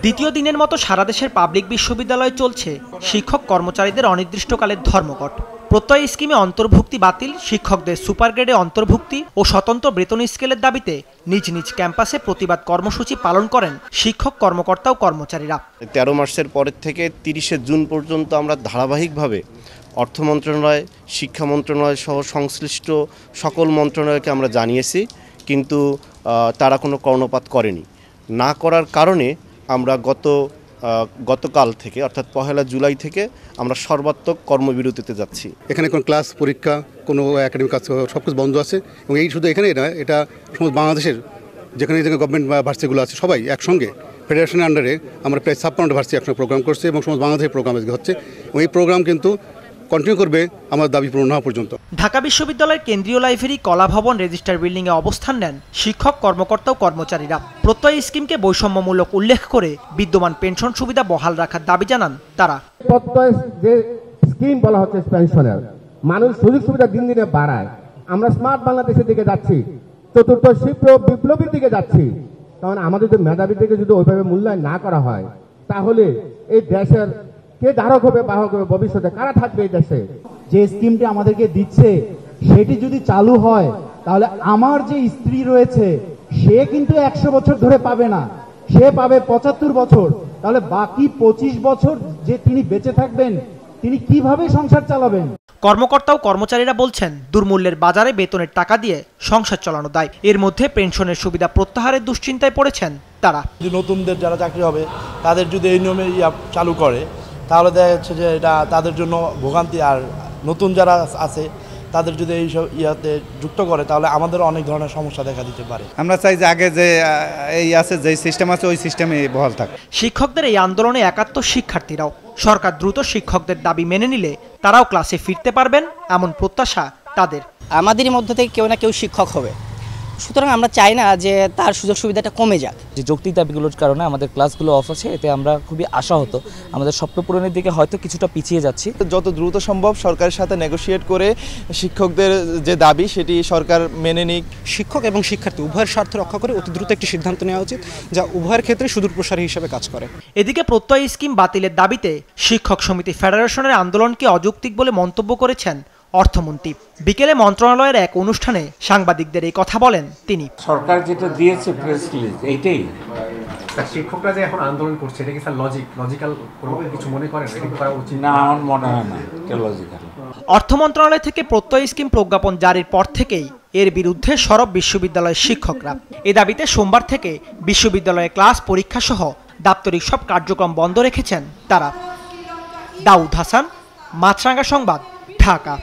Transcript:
দ্বিতীয় দিনের মতো সারা দেশের পাবলিক বিশ্ববিদ্যালয়ে চলছে শিক্ষক কর্মচারীদের অনির্দিষ্টকালের ধর্মঘট। প্রত্যয় স্কিমে অন্তর্ভুক্তি বাতিল, শিক্ষকদের সুপার গ্রেডে অন্তর্ভুক্তি ও স্বতন্ত্র বেতন স্কেলের দাবিতে নিজ নিজ ক্যাম্পাসে প্রতিবাদ কর্মসূচি পালন করেন শিক্ষক কর্মকর্তা ও কর্মচারীরা। 13 মার্চের পরের থেকে 30শে জুন পর্যন্ত আমরা ধারাবাহিকভাবে অর্থ মন্ত্রণালয়, শিক্ষা মন্ত্রণালয় সহ সংশ্লিষ্ট সকল মন্ত্রণালয়কে আমরা জানিয়েছি, কিন্তু তারা কোনো কর্ণপাত করেনি। না করার কারণে আমরা গতকাল থেকে অর্থাৎ 1 জুলাই থেকে আমরা সর্বাত্মক কর্মবিরতিতে যাচ্ছি। এখানে কোনো ক্লাস, পরীক্ষা, কোনো একাডেমিক কাজ সব কিছু বন্ধ আছে এবং এই শুধু এখানেই না, এটা সমস্ত বাংলাদেশের যেখানে গভর্নমেন্ট ভার্সিটিগুলো আছে সবাই একসঙ্গে ফেডারেশনের আন্ডারে আমরা প্রায় 56 ভার্সিটি একসঙ্গে প্রোগ্রাম করছি এবং সমস্ত বাংলাদেশের প্রোগ্রাম হচ্ছে এবং এই প্রোগ্রাম কিন্তু কন্টিনিউ করবে আমার দাবি পূরণ হওয়া পর্যন্ত। ঢাকা বিশ্ববিদ্যালয়ের কেন্দ্রীয় লাইব্রেরি, কলা ভবন, রেজিস্টার বিল্ডিংয়ে অবস্থান নেন শিক্ষক কর্মকর্তা ও কর্মচারীরা। প্রত্যয় স্কিমকে বৈষম্যমূলক উল্লেখ করে বিদ্যমান পেনশন সুবিধা বহাল রাখার দাবি জানান তারা। প্রত্যয় যে স্কিম বলা হচ্ছে পেনশনের, মানুষ সুযোগ সুবিধা দিন দিনে বাড়ায়। আমরা স্মার্ট বাংলাদেশের দিকে যাচ্ছি, চতুর্থ বিপ্লবীর দিকে যাচ্ছি। কারণ আমাদের যদি মেধাবীদেরকে যদি ওইভাবে মূল্যায়ন না করা হয়, তাহলে এই দেশের কে ধারক হবে, বাহক হবে, ভবিষ্যতে কারা থাকবে এই দেশে? যে স্কিমটি আমাদেরকে দিচ্ছে সেটি যদি চালু হয়, তাহলে আমার যে স্ত্রী রয়েছে সে কিন্তু 100 বছর ধরে পাবে না, সে পাবে 75 বছর। তাহলে বাকি 25 বছর যে তিনি বেঁচে থাকবেন, তিনি কিভাবে সংসার চালাবেন? কর্মকর্তা ও কর্মচারীরা বলছেন, দুর্মূল্যের বাজারে বেতনের টাকা দিয়ে সংসার চালানো দায়। এর মধ্যে পেনশনের সুবিধা প্রত্যাহারের দুশ্চিন্তায় পড়েছেন তারা। নতুনদের যারা চাকরি হবে তাদের যদি এই নিয়মে চালু করে, তাহলে দেখা যাচ্ছে যে এটা তাদের জন্য ভোগান্তি। আর নতুন যারা আছে তাদের যদি এইসব ইয়াতে যুক্ত করে, তাহলে আমাদের অনেক ধরনের সমস্যা দেখা দিতে পারে। আমরা চাই যে আগে যে এই আছে, যে সিস্টেম আছে ওই সিস্টেমে বহাল থাকে। শিক্ষকদের এই আন্দোলনে একাত্ম শিক্ষার্থীরাও। সরকার দ্রুত শিক্ষকদের দাবি মেনে নিলে তারাও ক্লাসে ফিরতে পারবেন, এমন প্রত্যাশা তাদের। আমাদেরই মধ্য থেকে কেউ না কেউ শিক্ষক হবে, সুতরাং আমরা চাই না যে তার সুযোগ সুবিধাটা কমে যাক। যে যৌক্তিক দাবিগুলোর কারণে আমাদের ক্লাসগুলো অফ আছে, এতে আমরা খুবই আশাহত। আমাদের স্বপ্ন পূরণের দিকে হয়তো কিছুটা পিছিয়ে যাচ্ছি। যত দ্রুত সম্ভব সরকারের সাথে নেগোশিয়েট করে শিক্ষকদের যে দাবি সেটি সরকার মেনে নিক। শিক্ষক এবং শিক্ষার্থী উভয়ের স্বার্থ রক্ষা করে অতি দ্রুত একটি সিদ্ধান্ত নেওয়া উচিত, যা উভয়ের ক্ষেত্রে সুদূর প্রসারী হিসেবে কাজ করে। এদিকে প্রত্যয় স্কিম বাতিলের দাবিতে শিক্ষক সমিতি ফেডারেশনের আন্দোলনকে অযৌক্তিক বলে মন্তব্য করেছেন অর্থমন্ত্রী। বিকেলে মন্ত্রণালয়ের এক অনুষ্ঠানে সাংবাদিকদের এই কথা বলেন তিনি। সরকার যেটা দিয়েছে প্রেস রিলিজ, এইটাই শিক্ষকরা যে এখন আন্দোলন করছে, এটা কি স্যার লজিক্যাল কোনো কিছু মনে করেন? এটা করা উচিত না, আমার মনে হয় না এটা লজিক্যাল। অর্থ মন্ত্রণালয় থেকে প্রত্যয় স্কিম প্রজ্ঞাপন জারির পর থেকেই এর বিরুদ্ধে সরব বিশ্ববিদ্যালয়ের শিক্ষকরা। এ দাবিতে সোমবার থেকে বিশ্ববিদ্যালয়ে ক্লাস, পরীক্ষা সহ দাপ্তরিক সব কার্যক্রম বন্ধ রেখেছেন তারা। দাউদ হাসান, মাছরাঙ্গা সংবাদ, ঢাকা।